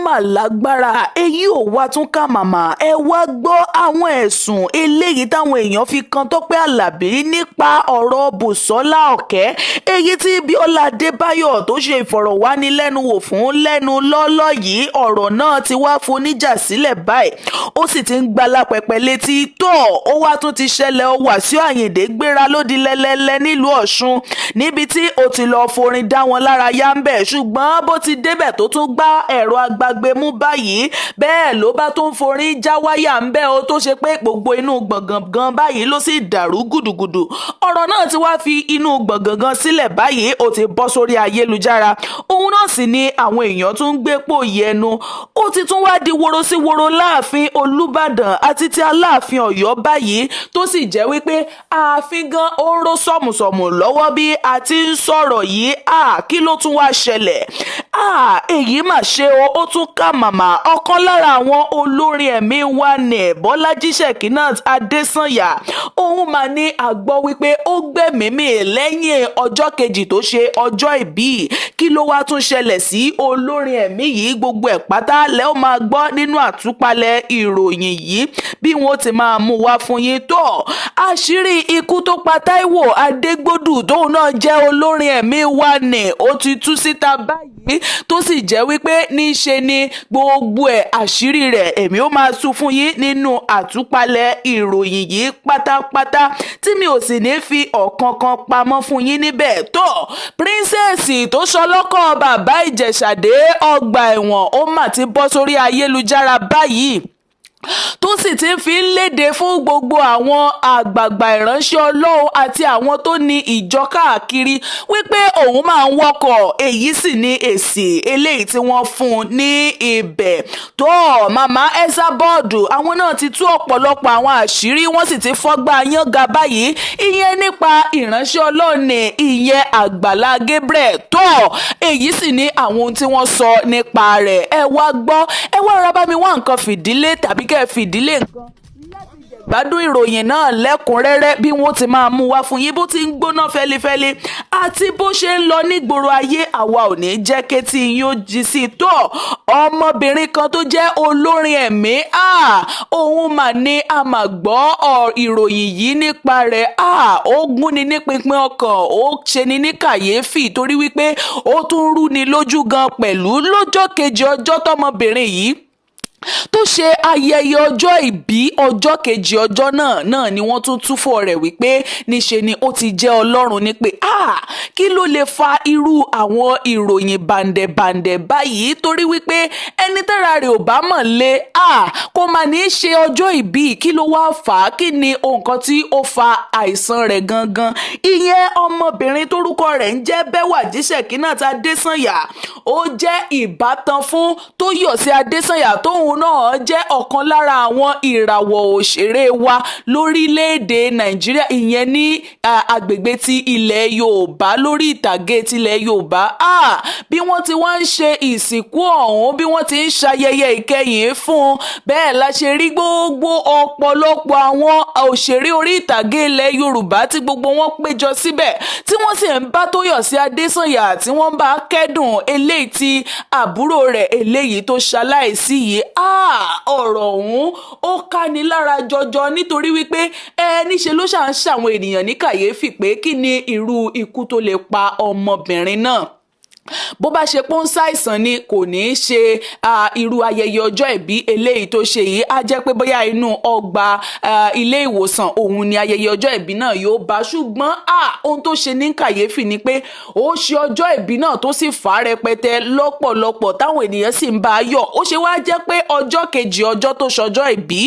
mà lágbára èyí ò wá tún ká màmá ẹ wá gbọ́ àwọn ẹ̀sùn eléyìí táwọn èèyàn fi kan Tọ́pẹ́ Àlàbí nípa ọ̀rọ̀ Bùsọ́lá Ọ̀kẹ́ èyí tí Biola Adebayo tó ṣe ìfọ̀rọ̀wánilẹ́nuwò fún lẹ́nu lọ́lọ́ yìí ọ̀rọ̀ náà ti wá foníjà sílẹ̀ báyìí ó sì ti ń gbalá pẹpẹ létí tó ó wá tún ti ṣẹlẹ̀ ó Wasiu Ayinde gbéra lódì lẹ́lẹ́lẹ́ nílùú Ọ̀ṣun níbi tí ó ti lọ́ọ́ forin dá wọn lára yá ń bẹ̀ ṣùgbọ́n bó ti débẹ̀ tó tún gbá ẹ̀rọ agbágbé mú báyìí bẹ́ẹ̀ ló bá tún forin já wáyà ń bẹ̀ ó tó ṣe pé gbogbo inú gbọ̀ngàn gan báyìí ló sì dàrú gùdùgùdù ọ̀rọ̀ náà ti wá fi inú gbọ̀ngàn gan sílẹ̀ báyìí ó ti bọ́ sórí ayélujára òun náà sì ni àwọn èèyàn tún ń gbé pò yẹnu ó ti tún wá di woro sí woro láàfin Olúbàdàn àti ti Aláàfin Ọ̀yọ́ báyìí tó sì jẹ́ wípé ààfin gan ó ń ró sọ̀mùsọ̀mù lọ́wọ́ bí a ti ń sọ̀rọ̀ yìí kí ló tún wá ṣẹlẹ̀ èyí mà ṣe ó tún ká màmá ọ̀kan lára àwọn olórin ẹ̀mí wa ní Bọ́lájí Ṣẹ̀kínát Adésànyà òun mà ní àgbọ́ wípé ó gbẹ̀mímì lẹ́yìn ọjọ́ kejì tó ṣe ọjọ́ ìbí kí ló wá tún ṣẹlẹ̀ sí olórin ẹ̀mí yìí gbogbo ẹ̀ pátá lẹ́ ó máa gbọ́ nínú àtúpalẹ̀ ìròyìn yìí bí wọ́n ti máa mú wá fún yín tó àṣírí ikú tó pa Táíwò Adégbòdù tóun náà jẹ́ olórin ẹ̀mí wa ní ó ti tú síta báyìí tó sì jẹ́ wípé níṣe ni gbogbo ẹ̀ àṣírí rẹ̀ èmi ó máa tú fún yín nínú àtúpalẹ̀ ìròyìn yìí pátápátá tí mi ò sì ní fi ọ̀kankan pamọ́ fún yín níbẹ̀ tó píríncẹ̀sì tó ṣọlọ́kọ̀ bàbá Ìjẹ̀ṣàdé ọgbà ẹ̀wọ̀n ó mà ti bọ́ sórí ayélujára báyìí tó sì ti ń fi léde fún gbogbo àwọn àgbààgbà ìránṣẹ́ Ọlọ́run àti àwọn tó ní ìjọ káàkiri wípé òun máa ń wọkọ̀ èyí sì ní èsì eléyìí tí wọ́n fún un ní ibẹ̀ tó màmá ẹ́sà bọ́ọ̀dù àwọn náà ti tú ọ̀pọ̀lọpọ̀ àwọn àṣírí wọ́n sì ti fọ́gbà yánga báyìí ìyẹn nípa ìránṣẹ́ Ọlọ́run ní ìyẹn Àgbàlá Gabriel tó èyí sì ní àwọn ohun tí wọ́n sọ nípa rẹ̀ ẹ wá gbọ́ ẹ wá rárá bá mi wá nǹkan fìdílé tàbí kẹ́ fìdílé nǹkan gbádùn ìròyìn náà lẹ́kùnrẹ́rẹ́ bí wọ́n ti máa mú wá fún yín bó ti ń gbóná fẹ́lifẹ́li àti bó ṣe ń lọ nígboro ayé àwa ò ní jẹ́ kétí yín ó jí sí tó ọmọbìnrin kan tó jẹ́ olórin ẹ̀mí òun mà ní a máa gbọ́ ìròyìn yìí nípa rẹ̀ ó gúnni ní pínpín ọkàn ó ṣe ni ní kàyéfì torí wípé ó tún rú ni lójú gan pẹ̀lú lọ́jọ́ kejì ọjọ́ tọmọbìnrin yìí tó ṣe ayẹyẹ ọjọ́ ìbí ọjọ́ kejì ọjọ́ náà ni wọ́n tún túfọ̀ rẹ̀ wípé níṣe ni ó ti jẹ́ Ọlọ́run ní pé kí ló lè fa irú àwọn ìròyìn bàǹdẹ̀bàǹdẹ̀ báyìí torí wípé ẹni tẹ́ra rẹ̀ ò bá mọ̀ lé kó máa ní í ṣe ọjọ́ ìbí kí ló wá fà á kí ni nǹkan tí ó fa àìsàn rẹ̀ gangan ìyẹn ọmọbìnrin tórúkọ rẹ̀ ń jẹ́ Bẹ́wàjí Ṣẹ̀kínát Adésànyà ó jẹ́ ìbátan fún Tóyọ̀sí Adésànyà tóun náà jẹ́ ọ̀kan lára àwọn ìràwọ̀ òṣèré wa lórílẹ̀‐èdè Nàìjíríà ìyẹn ní agbègbè ti ilẹ̀ Yorùbá lórí ìtàgé tilẹ̀ Yorùbá bí wọ́n ti wá ń ṣe ìsìnkú ọ̀hún bí wọ́n ti ń ṣayẹyẹ ìkẹyìn fún un bẹ́ẹ̀ la ṣe rí gbogbo ọ̀pọ̀lọpọ̀ àwọn òṣèré orí ìtàgé ilẹ̀ Yorùbá tí gbogbo wọn péjọ síbẹ̀ tí wọ́n sì ń bá Tóyọ̀sí Adésànyà tí wọ́n bá kẹ́dùn eléyìí tí àbúrò rẹ̀ eléyìí tó ṣaláìsí yìí ọ̀rọ̀ ọ̀hún ó káni lára jọjọ nítorí wípé níṣe ló ṣàn ṣàwọn ènìyàn ní kàyéfì pé kí ni irú ikú tó lè pa ọmọbìnrin náà bó bá ṣe pọ́n ṣàìsàn ni kò ní í ṣe irú ayẹyẹ ọjọ́ ìbí eléyìí tó ṣe yìí á jẹ́ pé bóyá inú ọgbà ilé ìwòsàn òun ni ayẹyẹ ọjọ́ ìbí náà yóò bá ṣùgbọ́n ohun tó ṣe ní kàyéfì ni pé ó ṣe ọjọ́ ìbí náà tó sì fà á rẹpẹtẹ lọ́pọ̀lọpọ̀ táwọn ènìyàn sì ń bá a yọ̀ ó ṣe wá jẹ́ pé ọjọ́ kejì ọjọ́ tó ṣọjọ́ ìbí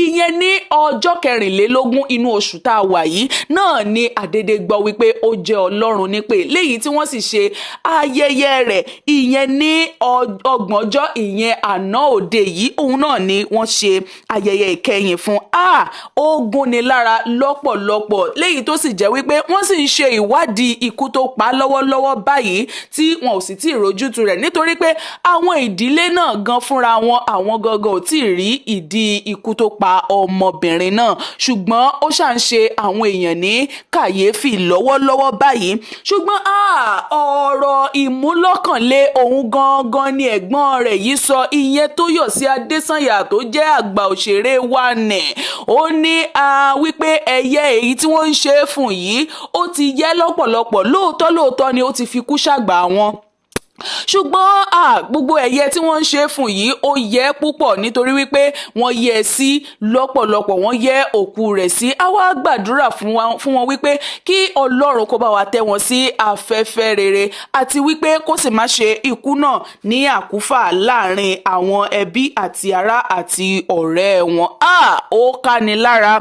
ìyẹn ní ọjọ́ 24 inú oṣù tá a wà yìí náà ni àdédé gbọ́ wípé ó jẹ́ Ọlọ́run nípè léyìí tí wọ́n sì ṣe ayẹyẹ rẹ̀ ìyẹn ní ọgbọ̀njọ́ ìyẹn àná òde yìí òun náà ni wọ́n ṣe ayẹyẹ ìkẹyìn fún ó gúnni lára lọ́pọ̀lọpọ̀ léyìí tó sì jẹ́ wípé wọ́n sì ń ṣe ìwádìí ikú tó pa lọ́wọ́lọ́wọ́ báyìí tí wọn ò sì tí ì rójútu rẹ̀ nítorí pé àwọn ìdílé náà gan fúnra wọn àwọn gangan ò tí ì rí ìdí ikú tó pa ọmọbìnrin náà ṣùgbọ́n ó ṣà ń ṣe àwọn èèyàn ní kàyéfì lọ́wọ́lọ́wọ́ báyìí ṣùgbọ́n ọ̀rọ̀ ìmọ̀ ìmúlọ́kànlé òun gangan ni ẹ̀gbọ́n rẹ̀ yìí sọ, ìyẹn Tóyọ̀sí Adésànyà tó jẹ́ àgbà òṣèré wa nì. Ó ní wípé ẹyẹ èyí tí wọ́n ń ṣe é fún yìí ó ti yẹ lọ́pọ̀lọpọ̀, lóòótọ́ ni ó ti fi kú ṣàgbà wọn, ṣùgbọ́n gbogbo ẹ̀yẹ tí wọ́n ń ṣe fún yìí ó yẹ púpọ̀ nítorí wípé wọ́n yẹ sí lọ́pọ̀lọpọ̀, wọ́n yẹ òkú rẹ̀ sí. A wá gbàdúrà fún wọn wípé kí Ọlọ́run kó bá wa tẹ́ wọn sí afẹ́fẹ́ rere, àti wípé kó sì má ṣe ikú náà ní àkúfà láàrin àwọn ẹbí àti ará àti ọ̀rẹ́ wọn. Ó káni lára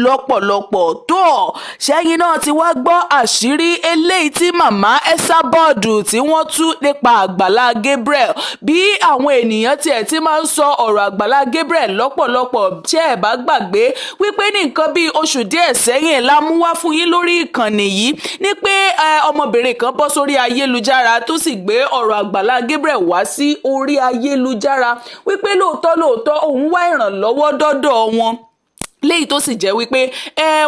lọ́pọ̀lọpọ̀. tó ṣẹ́yìn náà ti wá gbọ́ àṣírí eléyìí tí màmá Ẹsábọ́ọ̀dù tí wọ́n tú nípa Àgbàlá Gabriel, bí àwọn ènìyàn tiẹ̀ ti máa ń sọ ọ̀rọ̀ Àgbàlá Gabriel lọ́pọ̀lọpọ̀. tí ẹ bá gbàgbé wípé ní nǹkan bí oṣù díẹ̀ sẹ́yìn la mú wá fún yín lórí ìkànnì yìí ní pé ọmọbìnrin kan bọ́ sórí ayélujára tó sì gbé ọ̀rọ̀ Àgbàlá Gabriel wá sí orí ayélujára wípé lóòótọ́ òun wá ìrànlọ́wọ́ dọ́dọ̀ wọn, léyìí tó sì jẹ́ wípé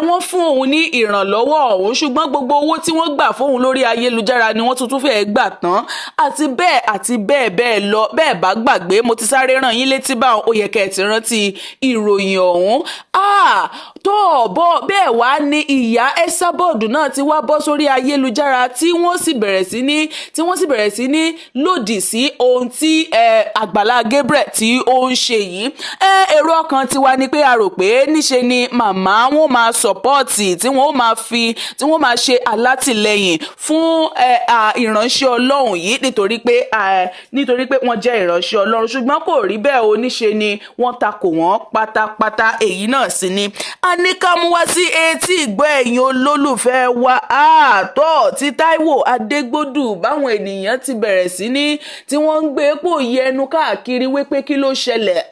wọ́n fún òun ní ìrànlọ́wọ́ ọ̀hún, ṣùgbọ́n gbogbo owó tí wọ́n gbà fóun lórí ayélujára ni wọ́n tuntun fẹ́ẹ́ gbà tán, àti bẹ́ẹ̀ lọ. bẹ́ẹ̀ bá gbàgbé, mo ti sáré ràn yín létí báwọn, ó yẹ kẹ́ ẹ ti rántí ìròyìn ọ̀hún. bẹ́ẹ̀ wá ní ìyá Ẹsábọ́ọ̀dù náà ti wá bọ́ sórí ayélujára tí wọ́n sì bẹ̀rẹ̀ sí ní lòdì sí ohun tí Àgbàlá Gabriel tí ó ń ṣe yìí. èrò ọkàn tiwa ni pé a rò pé níṣe ni màmá wọn máa sọpọ́ọ̀tì tí wọ́n máa ṣe alátìlẹyìn fún ìránṣẹ́ Ọlọ́run yìí nítorí pé wọ́n jẹ́ ìránṣẹ́ Ọlọ́run, ṣùgbọ́n kò rí bẹ́ẹ̀ o. níṣe ni wọ́n takò wọ́n pátápátá. èyí náà sì ni a ní ká mú wá sí etí ìgbọ́ ẹ̀yin olólùfẹ́ wa. tí Táíwò Adégbòdù báwọn ènìyàn ti bẹ̀rẹ̀ sí ní tí wọ́n ń gbé pò yẹnu káàkiri wípé kí ló ṣẹlẹ̀.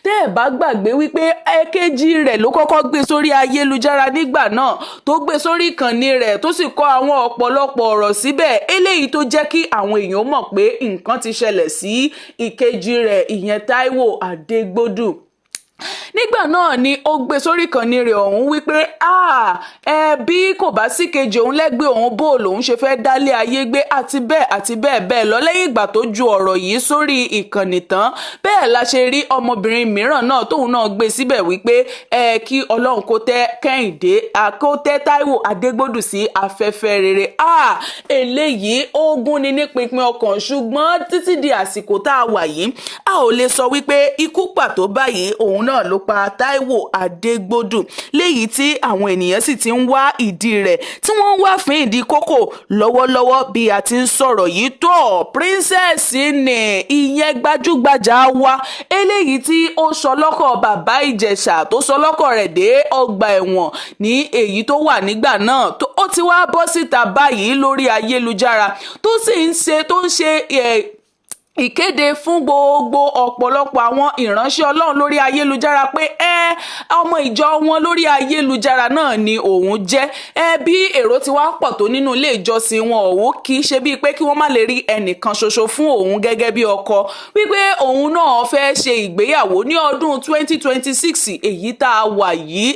tẹ́ ẹ̀ bá gbàgbé wípé èkejì rẹ̀ ló kọ́kọ́ gbé sórí ayélujára nígbà náà, tó gbé sórí ìkànnì rẹ̀ tó sì kọ àwọn ọ̀pọ̀lọpọ̀ ọ̀rọ̀ síbẹ̀, eléyìí tó jẹ́ kí àwọn èèyàn mọ̀ pé nǹkan ti ṣẹlẹ̀ sí ìkejì rẹ̀, ìyẹn Táíwò Adégbòdù. nígbà náà ni ó gbé sórí ìkànnì rẹ̀ ọ̀hún wípé bí kò bá sí kejì òun lẹ́gbẹ̀ẹ́ òun bó lòun ṣe fẹ́ dálé ayé gbé àti bẹ́ẹ̀ lọ. lẹ́yìn ìgbà tó ju ọ̀rọ̀ yìí sórí ìkànnì tán, bẹ́ẹ̀ la ṣe rí ọmọbìnrin mìíràn náà tóun náà gbé síbẹ̀ wípé kí Ọlọ́run kó tẹ́ Kẹ́hìndé kó tẹ́ Táíwò Adégbòdù sí afẹ́fẹ́ rere. eléyìí ó gún ni ní pinpin ọkàn, ṣùgbọ́n títí di àsìkò tá a wà yìí a ò lè sọ wípé ikú pàtó báyìí òun náà ló pa Táíwò Adégbòdù, léyìí tí àwọn ènìyàn sì ti ń wá ìdí rẹ̀, tí wọ́n ń wá fún ìdí kókò lọ́wọ́lọ́wọ́ bí a ti ń sọ̀rọ̀ yìí. princess ni ìyẹn gbajúgbajà wa eléyìí tí ó sọ lọ́kọ̀ bàbá Ìjẹ̀ṣà tó sọ lọ́kọ̀ rẹ̀ dé ọgbà ẹ̀wọ̀n ní èyí tó wà nígbà náà, ó ti wá bọ́ síta báyìí lórí ayélujára tó ń ṣe ìkéde fún gbogbo ọ̀pọ̀lọpọ̀ àwọn ìránṣẹ́ Ọlọ́run lórí ayélujára pé ọmọ ìjọ wọn lórí ayélujára náà ni òun jẹ́. bí èrò ti wá pọ̀ tó nínú ilé ìjọsìn wọn òun kì í ṣe bíi pé kí wọ́n má lè rí ẹnìkan ṣoṣo fún òun gẹ́gẹ́ bí ọkọ, wípé òun náà fẹ́ ṣe ìgbéyàwó ní ọdún 2026 èyí tá a wà yìí.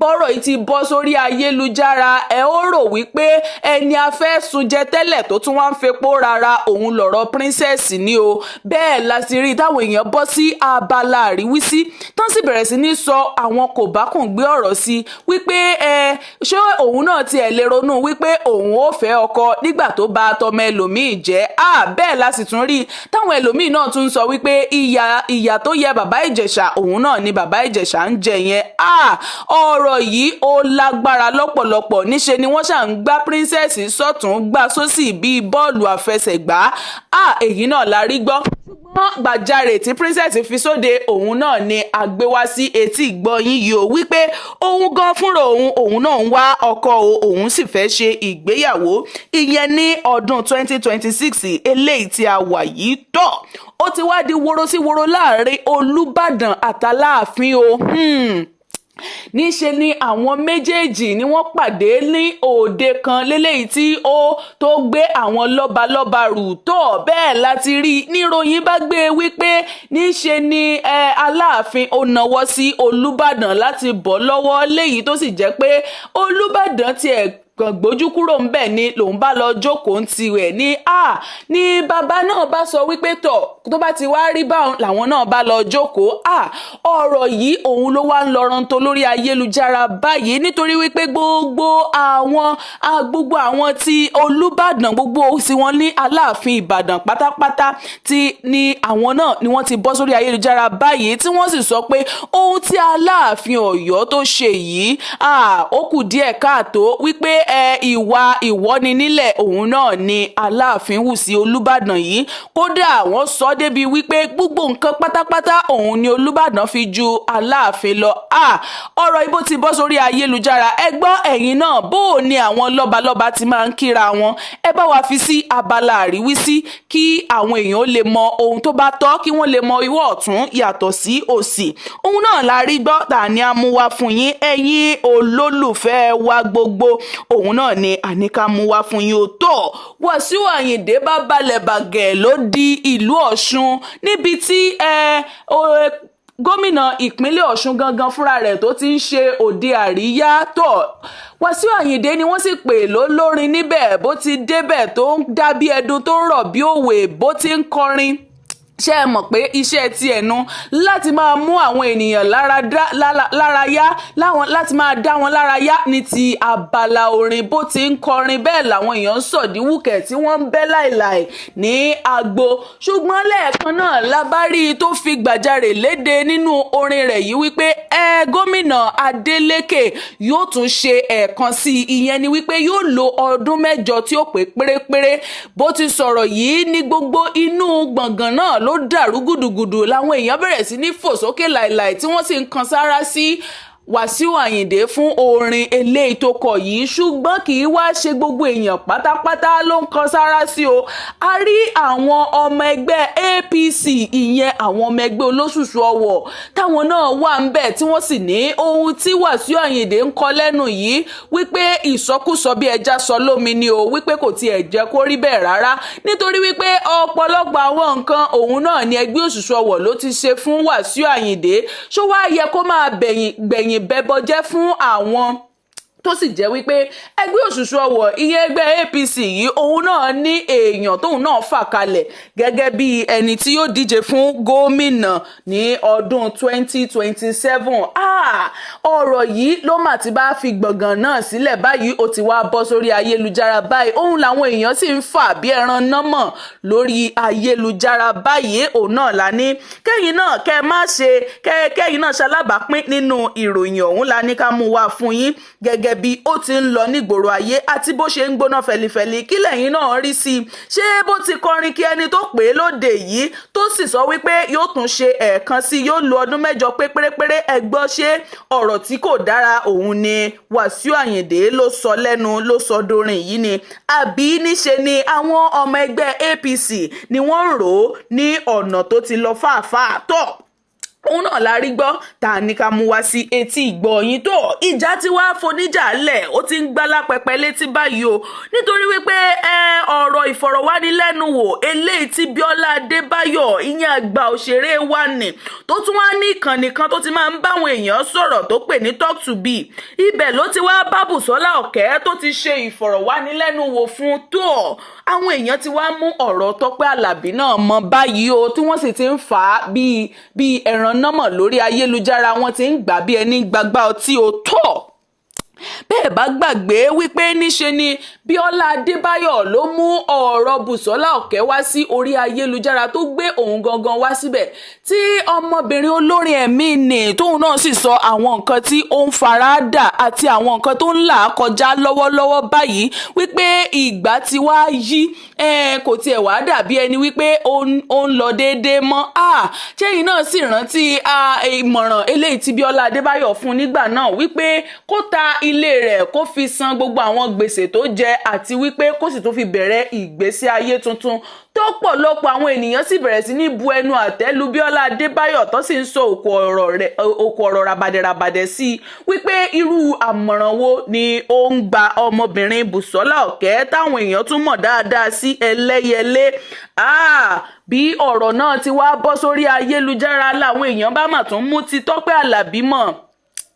bọ́rọ̀ yìí ti bọ́ sórí ayélujára, ẹ ó rò wípé ẹni a fẹ́ sun jẹ tẹ́lẹ̀ tó tún wá ń fepo rárá òun lọ̀rọ̀ princess ni o. bẹ́ẹ̀ la sì rí táwọn èèyàn bọ́ sí abala àríwísí tán sì bẹ̀rẹ̀ sí ní sọ àwọn kò bá kùn gbé ọ̀rọ̀ sí wípé ṣé òun náà tiẹ̀ lè ronú wípé òun ò fẹ́ ọkọ nígbà tó bá tọmọ ẹlòmíì jẹ́. bẹ́ẹ̀ la sì tún rí táwọn ẹlòmíì náà tún sọ wípé ìyà tó yẹ bàbá Ìjẹ̀ṣà òun náà ni bàbá Ìjẹ̀ṣà ń jẹ yẹn. ọ̀rọ̀ yìí ó lágbára lọ́pọ̀lọpọ̀, níṣe ni wọ́n ṣà ń gbá princess sọ́tún gbá sósì bíi bọ́ọ̀lù àfẹsẹ̀gbá. èyí náà la rí gbọ́, ṣùgbọ́n gbàjarè tí princess fi sóde òun náà ni àgbéwá sí etí ìgbọ́yín yìí ó wípé òun gan fúnra òun náà ń wá ọkọ òun sì fẹ́ ṣe ìgbéyàwó ìyẹn ní ọdún 2026 eléyìí tí a wà yìí. ó ti wá di woro sí woro láàrin Olúbàdàn àtàláàfin o. níṣe ni àwọn méjèèjì ni wọ́n pàdé ní òde kan léléyìí tí ó tó gbé àwọn lọ́balọ́ba rù bẹ́ẹ̀ láti rí níròyìn bá gbé wípé níṣe ni Aláàfin ó nawọ́ sí Olúbàdàn láti bọ́ lọ́wọ́, léyìí tó sì jẹ́ pé Olúbàdàn tiẹ̀ kàn gbójú kúrò ń bẹ̀ ni lòun bá lọ jókòó ń tirẹ̀ ní bàbá náà bá sọ wípé tó bá ti wá rí báwọn làwọn náà bá lọ jókòó. Ọ̀rọ̀ yìí òun ló wá ń lọ rántó lórí ayélujára báyìí nítorí wípé gbogbo àwọn tí Olúbàdàn gbogbo tí wọ́n ní Aláàfin Ìbàdàn pátápátá ni àwọn náà ni wọ́n ti bọ́ sórí ayélujára báyìí tí wọ́n sì sọ pé ohun tí Aláàfin Ọ̀yọ́ tó ṣe yìí ó kù díẹ̀ káàtó wípé ìwà ìwọ́ni nílẹ̀ òun náà ni Aláàfin hù sí Olúbàdàn yìí. Kódà wọ́n sọ débi wípé gbogbo nǹkan pátápátá òun ni Olúbàdàn fi ju Aláàfin lọ. Ọ̀rọ̀ ibo ti bọ́ sórí ayélujára. Ẹ gbọ́ ẹ̀yin náà bó o ní àwọn lọ́balọ́ba ti máa ń kíra wọn. Ẹ bá wa fi sí abala àríwísí kí àwọn èèyàn lè mọ ohun tó bá tọ́, kí wọ́n lè mọ ìwọ̀ ọ̀tún yàtọ̀ sí òsì. Ohun náà la rí gbọ́ tà ní a mú wá fún yín ẹ̀yin olólùfẹ́ wa gbogbo. Òun náà ni àníká mú wá fún yín ó tọ́. Wasiu Ayinde bá balẹ̀ bàgẹ́ ló di ìlú Ọ̀ṣun níbi tí gómìnà ìpínlẹ̀ Ọ̀ṣun gangan fúnra rẹ̀ tó ti ń ṣe òde àríyá Wasiu Ayinde ni wọ́n sì pè lólórin níbẹ̀ bó ti débẹ̀ tó ń dá bí ẹdun tó ń rọ̀ bí òwe bó ti ń kọrin. Ṣé ẹ mọ̀ pé iṣẹ́ ti ẹ̀nu láti máa mú àwọn ènìyàn lára yá láti máa dá wọn lára yá ní ti abala orin bó ti ń kọrin bẹ́ẹ̀ làwọn èèyàn ń sọ̀díwùkẹ̀ tí wọ́n ń bẹ́ láìláì ní agbo. Ṣùgbọ́n lẹ́ẹ̀kan náà labárí tó fi gbàjarè léde nínú orin rẹ̀ yìí wípé gómìnà Adeleke yóò tún ṣe ẹ̀ẹ̀kan sí ìyẹn ni wípé yóò lo ọdún 8 tí ó pé pérépéré. Bó ti sọ̀rọ̀ yìí ní gbogbo inú gbọ̀ngàn náà ló dàrú gùdùgùdù làwọn èèyàn bẹ̀rẹ̀ sí ní fò sókè láìláì tí wọ́n sì ń kan sára sí Wasiu Ayinde fún orin eléyìí tó kọ yìí. Ṣùgbọ́n kì í wá ṣe gbogbo èèyàn pátápátá ló ń kan sára sí o. A rí àwọn ọmọ ẹgbẹ́ APC ìyẹn àwọn ọmọ ẹgbẹ́ olóṣùṣù ọwọ̀ táwọn náà wà ń bẹ̀ tí wọ́n sì ní ohun tí Wasiu Ayinde ń kọ lẹ́nu yìí wípé ìsọkúsọ bí ẹja sọ lómi ni o, wípé kò tiẹ̀ jẹ́ kó rí bẹ́ẹ̀ rárá nítorí wípé ọ̀pọ̀lọpọ̀ àwọn nǹkan òun náà ni ẹgbẹ́ òṣùṣù ọwọ̀ ló ti ṣe fún Wasiu Ayinde. Ṣó wá yẹ kó máa gbẹ̀yìn bẹ́bọ jẹ́ fún àwọn tó sì jẹ́ wípé ẹgbẹ́ òṣùṣù ọwọ̀ iye ẹgbẹ́ APC yìí òun náà ní èèyàn tóun náà fà kalẹ̀ gẹ́gẹ́ bí ẹni tí yóò díje fún gómìnà ní ọdún 2027. Ọ̀rọ̀ yìí ló mà ti bá fi gbọ̀ngàn náà sílẹ̀ báyìí ó ti wá bọ́ sórí ayélujára báyìí. Òun làwọn èèyàn sì ń fà bí ẹran nọ́mọ̀ lórí ayélujára báyìí. Òun náà la ní kẹ́yìn náà kẹ́yìn náà ṣalábàápín nínú ìròyìn ọ̀hún la ní ká mú wá fún yín gẹ́gẹ́ bí ó ti ń lọ nígboro ayé àti bó ṣe ń gbóná fẹlifẹli. Kí lẹ̀yin náà rí sí i? Ṣé bó ti kọrin kí ẹni tó pè é lóde yìí tó sì sọ wípé yóò tún ṣe ẹ̀ẹ̀kan sí yóò lo ọdún 8 pé pérépéré ẹgbọ́ ṣé ọ̀rọ̀ tí kò dára òun ni Wasiu Ayinde ló sọ lẹ́nu ló sọ dorin yìí ni àbí níṣe ni àwọn ọmọ ẹgbẹ́ APC ni wọ́n ń rò ó ní ọ̀nà tó ti lọ fàáfàá òun náà la rí gbọ́ ta ní ká mú wá sí etí ìgbọ̀yìn ìjà tí wàá foníjà lẹ̀ ó ti ń gbá lápẹpẹ létí báyìí o nítorí wípé ọ̀rọ̀ ìfọ̀rọ̀wánilẹ́nuwò eléyìí tí Biola Adebayo ìyẹn àgbà òṣèré wa nì tó tún wá ní ìkànnì kan tó ti máa ń báwọn èèyàn sọ̀rọ̀ tó pè ní talk to be ibẹ̀ ló ti wá bá Bùsọ́lá Ọ̀kẹ́ tó ti ṣe ìfọ̀rọ̀wánilẹ́nuwò fún àwọn èèyàn ti wá mú ọ̀rọ̀ Tope Alabi náà mọ́ báyìí o tí wọ́n sì ti ń fà á bíi ẹran nọ́mọ̀ lórí ayélujára wọn ti ń gbà bí ẹni gbàgbà ọtí o bẹ́ẹ̀ bá gbàgbé wípé níṣe ni Biola Adebayo ló mú ọ̀rọ̀ Bùsọ́lá Ọ̀kẹ́ wá sí orí ayélujára tó gbé òun gangan wá síbẹ̀ tí ọmọbìnrin olórin ẹ̀mí nì tóun náà sì sọ àwọn nǹkan tí ó ń faradà àti àwọn nǹkan tó ń là kọjá lọ́wọ́lọ́wọ́ báyìí wípé ìgbà tí wá yí kò tiẹ̀ wá dàbí ẹni wípé ó ń lọ déédéé mọ́ ṣẹ́yìn náà sì rántí ìmọ̀ràn eléyìí tí Biola Adebayo fún nígbà náà wípé kó ta ilé rẹ̀ kó fi san gbogbo àwọn gbèsè tó jẹ àti wípé kó sì tún fi bẹ̀rẹ̀ ìgbésí ayé tuntun tó pọ̀lọpọ̀ àwọn ènìyàn sì bẹ̀rẹ̀ sí ní bu ẹnu àtẹ́lu Biola Adebayo tó sì ń sọ òkú ọ̀rọ̀ rabadẹ̀rabadẹ̀ sí i wípé irú àmọ̀ràn wo ni ó ń gba ọmọbìnrin Bùsọ́lá Ọ̀kẹ́ táwọn èèyàn tún mọ̀ dáadáa sí Ẹlẹ́yẹlé bí ọ̀rọ̀ náà ti wá bọ́ sórí ayélujára láwọn èèyàn bá mà tún mú ti Tope Alabi mọ̀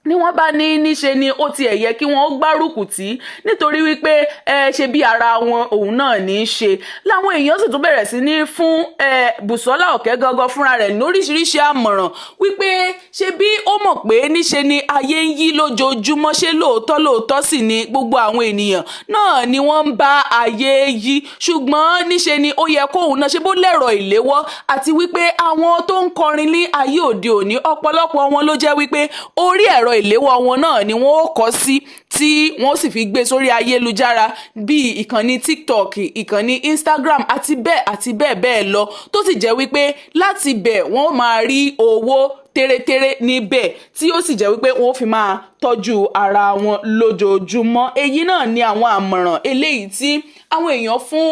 ni wọ́n bá ní níṣe ni ó tiẹ̀ yẹ kí wọ́n gbárùkù tí nítorí wípé ṣe bí ara wọn òun náà ní í ṣe láwọn èèyàn sì tún bẹ̀rẹ̀ sí ní fún Bùsọ́lá Ọ̀kẹ́ gangan fúnra rẹ̀ lóríṣiríṣi àmọ̀ràn wípé ṣe bí ó mọ̀ pé níṣe ni ayé ń yí lójoojúmọ́ ṣé lóòótọ́ sì ni gbogbo àwọn ènìyàn náà ni wọ́n ń bá ayé yí ṣùgbọ́n níṣe ni ó yẹ kóun náà ṣe bó lẹ̀rọ ìléwọ́ àti wípé àwọn tó ń kọrin ní ayé òde òní ọ̀pọ̀lọpọ̀ wọn ló jẹ́ wípé orí ẹ̀rọ ìléwọ́ wọn náà ni wọ́n ó kọ sí tí wọ́n sì fi gbé sórí ayélujára bíi ìkànnì TikTok ìkànnì Instagram àti bẹ́ẹ̀ bẹ́ẹ̀ lọ tó sì jẹ́ wípé láti bẹ̀ wọ́n máa rí owó tẹ́rẹ́tẹ́rẹ́ níbẹ̀ tí ó sì jẹ́ wípé wọ́n fi máa tọ́jú ara wọn lójoojúmọ́ èyí náà ni àwọn àmọ̀ràn eléyìí tí àwọn èèyàn fún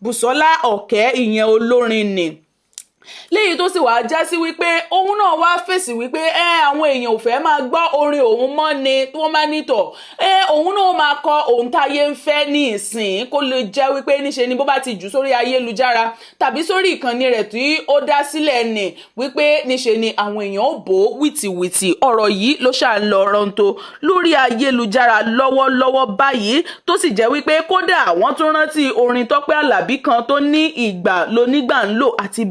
Bùsọ́lá Ọ̀kẹ́ ìyẹn olórin nì léyìí tó sì wá já sí wípé òun náà wá fèsì wípé àwọn èèyàn ò fẹ́ máa gbọ́ orin òun mọ́ ni wọ́n máa nítọ̀ òun náà máa kọ ohun táyé ń fẹ́ ní ìsìn kó lè jẹ́ wípé níṣe ni bó bá ti jù sórí ayélujára tàbí sórí ìkànnì rẹ̀ tí ó dá sílẹ̀ nì wípé níṣe ni àwọn èèyàn ò bò wìtìwìtì ọ̀rọ̀ yìí ló ṣà ń lọ rọ́ǹtó lórí ayélujára lọ́wọ́lọ́wọ́ báyìí tó sì jẹ́ wípé kódà wọ́n tún rántí orin Tọ́pẹ́ Àlàbí kan tó ní ìgbà lónígbà ń lò àti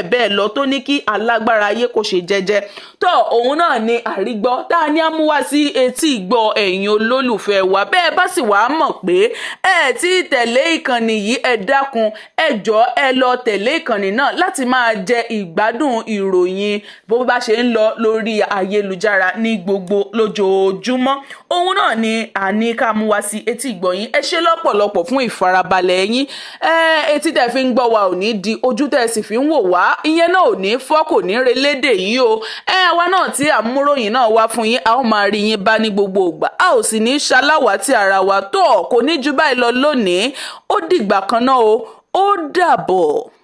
bẹ́ẹ̀ lọ tó ní kí alágbára ayé kò ṣe jẹ́jẹ́ tó òun náà ni àrígbọ́ tá a ní àmúwá sí etí ìgbọ́ ẹ̀yin olólùfẹ́ wa bẹ́ẹ̀ bá sì wàá mọ̀ pé ẹ ti tẹ̀lé ìkànnì yìí ẹ dákun ẹ jọ̀ọ́ ẹ lọ tẹ̀lé ìkànnì náà láti máa jẹ ìgbádùn ìròyìn bó bá ṣe ń lọ lórí ayélujára ní gbogbo lójoojúmọ́ òun náà ni àní ká mú wá sí etí ìgbọ́ yín ẹ ṣé lọ́pọ̀lọpọ̀ fún ìfarabalẹ̀ yín etí tẹ́ fi ń gbọ́ wa ò ní di ojú tẹ́ sì fi ń wò wá ìyẹn náà ò ní fọ́ kò ní relédè yìí o àwa náà tí àmúròyìn náà wá fún yín a ó máa rí yín bá ní gbogbo ìgbà a ò sì ní ṣaláwátì ara wa tó kò ní ju báyìí lọ lónìí ó dìgbà kan náà o ó dàbọ̀.